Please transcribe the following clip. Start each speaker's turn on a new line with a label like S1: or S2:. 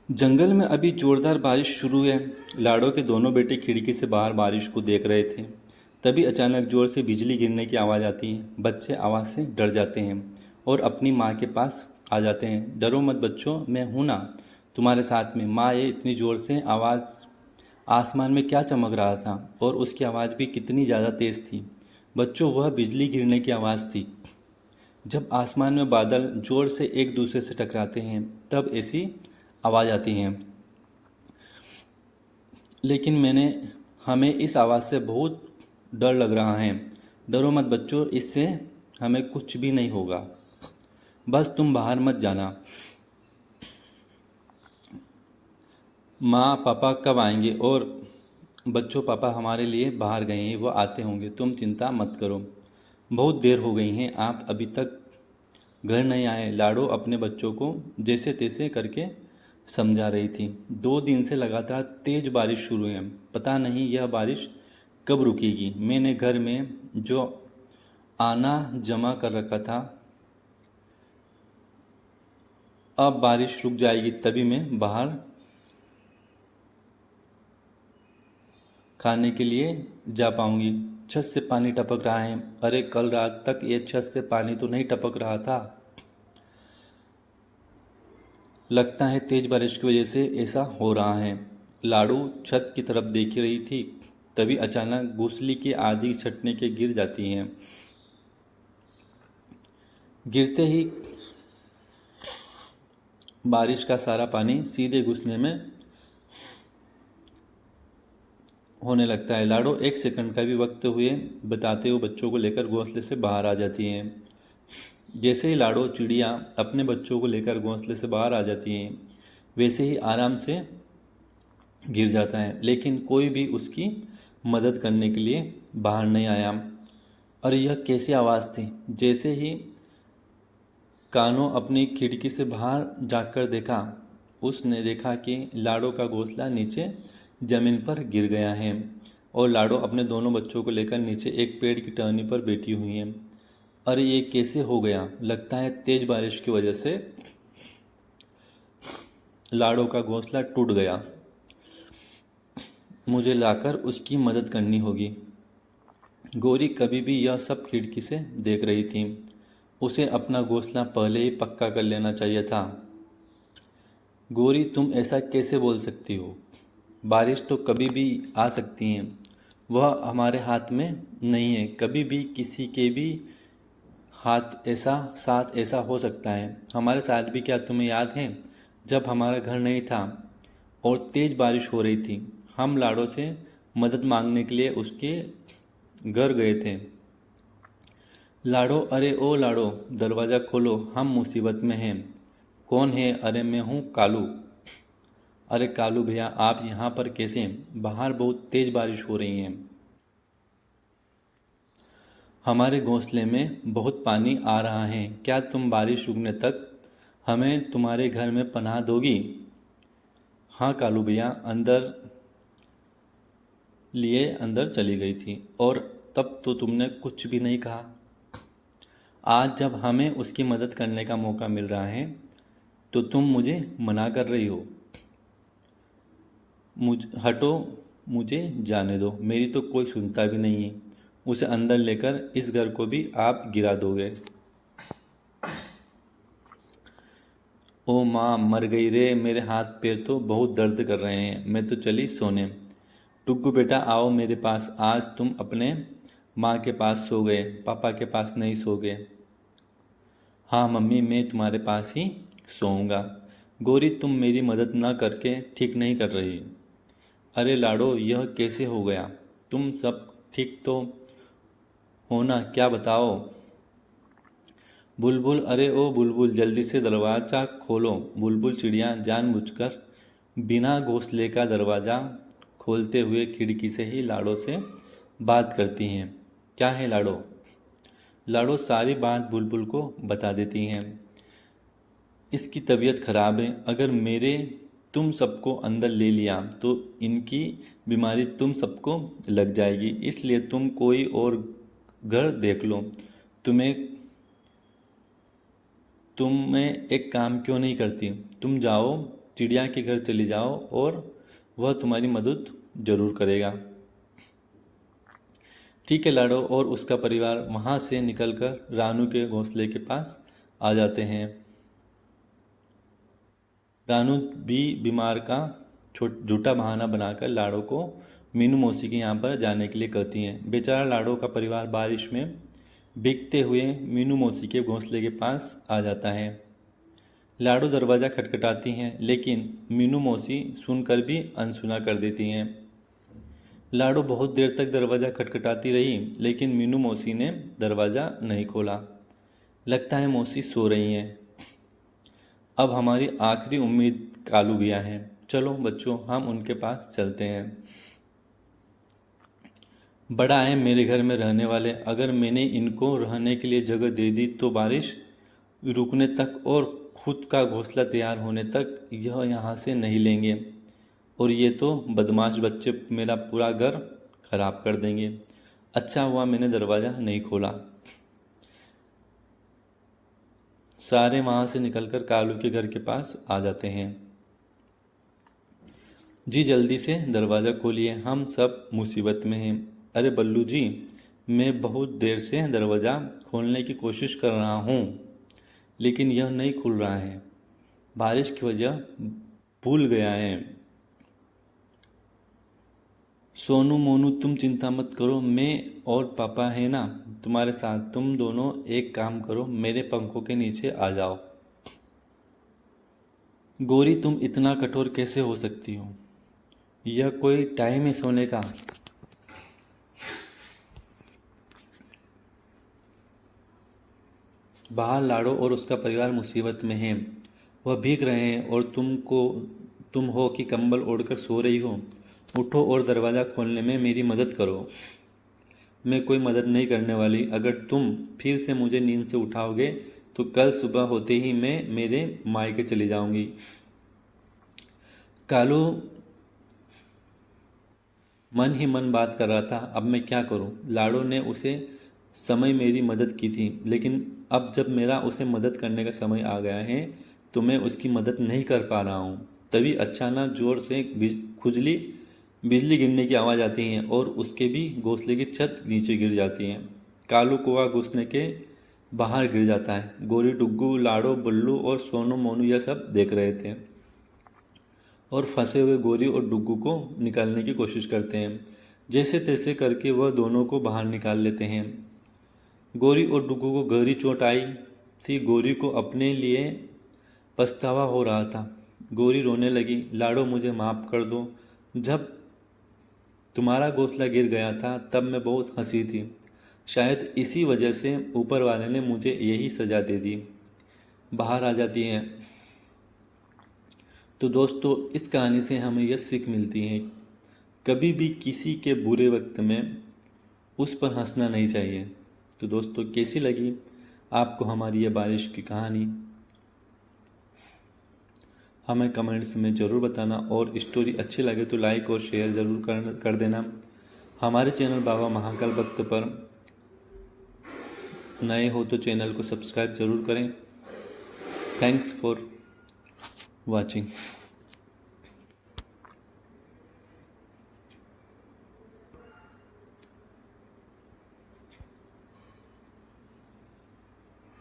S1: जंगल में अभी जोरदार बारिश शुरू है। लाडो के दोनों बेटे खिड़की से बाहर बारिश को देख रहे थे। तभी अचानक जोर से बिजली गिरने की आवाज़ आती है। बच्चे आवाज़ से डर जाते हैं और अपनी माँ के पास आ जाते हैं। डरो मत बच्चों, मैं हूँ ना तुम्हारे साथ में। माँ, ये इतनी ज़ोर से आवाज़, आसमान में क्या चमक रहा था और उसकी आवाज़ भी कितनी ज़्यादा तेज़ थी। बच्चों, वह बिजली गिरने की आवाज़ थी। जब आसमान में बादल जोर से एक दूसरे से टकराते हैं तब ऐसी आवाज़ आती है। लेकिन हमें इस आवाज़ से बहुत डर लग रहा है। डरो मत बच्चों, इससे हमें कुछ भी नहीं होगा। बस तुम बाहर मत जाना। माँ पापा कब आएंगे? और बच्चों, पापा हमारे लिए बाहर गए हैं, वो आते होंगे, तुम चिंता मत करो। बहुत देर हो गई है, आप अभी तक घर नहीं आए। लाडो अपने बच्चों को जैसे तैसे करके समझा रही थी। 2 दिन से लगातार तेज बारिश शुरू है। पता नहीं यह बारिश कब रुकेगी। मैंने घर में जो आना जमा कर रखा था, अब बारिश रुक जाएगी तभी मैं बाहर खाने के लिए जा पाऊंगी। छत से पानी टपक रहा है। अरे, कल रात तक ये छत से पानी तो नहीं टपक रहा था। लगता है तेज बारिश की वजह से ऐसा हो रहा है। लाडू छत की तरफ देख रही थी। तभी अचानक घुसली की आधी छटने के गिर जाती हैं। गिरते ही बारिश का सारा पानी सीधे घुसने में होने लगता है। लाडो एक सेकंड का भी वक्त हुए बताते हुए बच्चों को लेकर घोंसले से बाहर आ जाती हैं। जैसे ही लाडो चिड़िया अपने बच्चों को लेकर घोंसले से बाहर आ जाती हैं, वैसे ही आराम से गिर जाता है। लेकिन कोई भी उसकी मदद करने के लिए बाहर नहीं आया। और यह कैसी आवाज़ थी? जैसे ही कानों अपनी खिड़की से बाहर जाकर देखा, उसने देखा कि लाडो का घोंसला नीचे ज़मीन पर गिर गया है और लाडो अपने दोनों बच्चों को लेकर नीचे एक पेड़ की टहनी पर बैठी हुई है। अरे, ये कैसे हो गया? लगता है तेज बारिश की वजह से लाडो का घोंसला टूट गया। मुझे लाकर उसकी मदद करनी होगी। गौरी कभी भी यह सब खिड़की से देख रही थी। उसे अपना घोंसला पहले ही पक्का कर लेना चाहिए था। गौरी, तुम ऐसा कैसे बोल सकती हो? बारिश तो कभी भी आ सकती है। वह हमारे हाथ में नहीं है। कभी भी किसी के भी साथ ऐसा हो सकता है। हमारे साथ भी, क्या तुम्हें याद है जब हमारा घर नहीं था और तेज बारिश हो रही थी? हम लाडो से मदद मांगने के लिए उसके घर गए थे। लाडो, अरे ओ लाडो, दरवाज़ा खोलो, हम मुसीबत में हैं। कौन है? अरे, मैं हूँ कालू। अरे कालू भैया, आप यहाँ पर कैसे? बाहर बहुत तेज बारिश हो रही है। हमारे घोंसले में बहुत पानी आ रहा है। क्या तुम बारिश रुकने तक हमें तुम्हारे घर में पनाह दोगी? हाँ कालू भैया, अंदर चली गई थी। और तब तो तुमने कुछ भी नहीं कहा। आज जब हमें उसकी मदद करने का मौका मिल रहा है तो तुम मुझे मना कर रही हो। हटो, मुझे जाने दो। मेरी तो कोई सुनता भी नहीं है। उसे अंदर लेकर इस घर को भी आप गिरा दोगे। ओ माँ, मर गई रे। मेरे हाथ पैर तो बहुत दर्द कर रहे हैं। मैं तो चली सोने। टुग्गू बेटा, आओ मेरे पास। आज तुम अपने माँ के पास सो गए, पापा के पास नहीं सो गए। हाँ मम्मी, मैं तुम्हारे पास ही सोऊंगा। गौरी, तुम मेरी मदद ना करके ठीक नहीं कर रही। अरे लाडो, यह कैसे हो गया? तुम सब ठीक तो हो ना? क्या बताओ। बुलबुल, अरे ओ बुलबुल, जल्दी से दरवाज़ा खोलो। बुलबुल चिड़िया जानबूझकर बिना घोंसले का दरवाज़ा खोलते हुए खिड़की से ही लाडो से बात करती हैं। क्या है लाडो? लाडो सारी बात बुलबुल को बता देती हैं। इसकी तबीयत खराब है। अगर मेरे तुम सबको अंदर ले लिया तो इनकी बीमारी तुम सबको लग जाएगी। इसलिए तुम कोई और घर देख लो। तुम्हें तुम्हें एक काम क्यों नहीं करती? तुम जाओ चिड़िया के घर चली जाओ और वह तुम्हारी मदद जरूर करेगा। ठीक है, लाडो और उसका परिवार वहाँ से निकलकर रानू के घोंसले के पास आ जाते हैं। रानू भी बीमार का झूठा बहाना बनाकर लाडो को मीनू मौसी के यहाँ पर जाने के लिए कहती हैं। बेचारा लाडो का परिवार बारिश में भीगते हुए मीनू मौसी के घोंसले के पास आ जाता है। लाडो दरवाज़ा खटखटाती हैं, लेकिन मीनू मौसी सुनकर भी अनसुना कर देती हैं। लाडो बहुत देर तक दरवाज़ा खटखटाती रही, लेकिन मीनू मौसी ने दरवाज़ा नहीं खोला। लगता है मौसी सो रही हैं। अब हमारी आखिरी उम्मीद कालू भैया हैं। चलो बच्चों, हम उनके पास चलते हैं। बड़ा है मेरे घर में रहने वाले, अगर मैंने इनको रहने के लिए जगह दे दी तो बारिश रुकने तक और खुद का घोंसला तैयार होने तक यह यहाँ से नहीं लेंगे, और ये तो बदमाश बच्चे मेरा पूरा घर खराब कर देंगे। अच्छा हुआ मैंने दरवाज़ा नहीं खोला। सारे वहाँ से निकलकर कालू के घर के पास आ जाते हैं। जी जल्दी से दरवाज़ा खोलिए, हम सब मुसीबत में हैं। अरे बल्लू जी, मैं बहुत देर से दरवाज़ा खोलने की कोशिश कर रहा हूँ, लेकिन यह नहीं खुल रहा है। बारिश की वजह भूल गया है। सोनू मोनू तुम चिंता मत करो, मैं और पापा है ना तुम्हारे साथ। तुम दोनों एक काम करो, मेरे पंखों के नीचे आ जाओ। गौरी तुम इतना कठोर कैसे हो सकती हो? यह कोई टाइम है सोने का? बाहर लाडो और उसका परिवार मुसीबत में है। वह भीग रहे हैं और तुम हो कि कंबल ओढ़कर सो रही हो। उठो और दरवाज़ा खोलने में मेरी मदद करो। मैं कोई मदद नहीं करने वाली। अगर तुम फिर से मुझे नींद से उठाओगे तो कल सुबह होते ही मैं मेरे मायके चली जाऊंगी। कालू मन ही मन बात कर रहा था, अब मैं क्या करूं? लाडो ने उसे समय मेरी मदद की थी, लेकिन अब जब मेरा उसे मदद करने का समय आ गया है तो मैं उसकी मदद नहीं कर पा रहा हूँ। तभी अचानक जोर से बिजली गिरने की आवाज़ आती है और उसके भी घोंसले की छत नीचे गिर जाती है। कालू कुआ घुसने के बाहर गिर जाता है। गोरी, डुग्गू, लाडो, बल्लू और सोनू मोनू यह सब देख रहे थे और फंसे हुए गोरी और डुग्गू को निकालने की कोशिश करते हैं। जैसे तैसे करके वह दोनों को बाहर निकाल लेते हैं। गोरी और डुग्गू को गहरी चोट आई थी। गोरी को अपने लिए पछतावा हो रहा था। गोरी रोने लगी, लाडो मुझे माफ़ कर दो। जब तुम्हारा घोंसला गिर गया था तब मैं बहुत हंसी थी। शायद इसी वजह से ऊपर वाले ने मुझे यही सज़ा दे दी। बाहर आ जाती हैं। तो दोस्तों, इस कहानी से हमें यह सीख मिलती है, कभी भी किसी के बुरे वक्त में उस पर हंसना नहीं चाहिए। तो दोस्तों, कैसी लगी आपको हमारी यह बारिश की कहानी? हमें कमेंट्स में ज़रूर बताना, और स्टोरी अच्छी लगे तो लाइक और शेयर ज़रूर कर देना। हमारे चैनल बाबा महाकाल भक्त पर नए हो तो चैनल को सब्सक्राइब ज़रूर करें। Thanks for watching.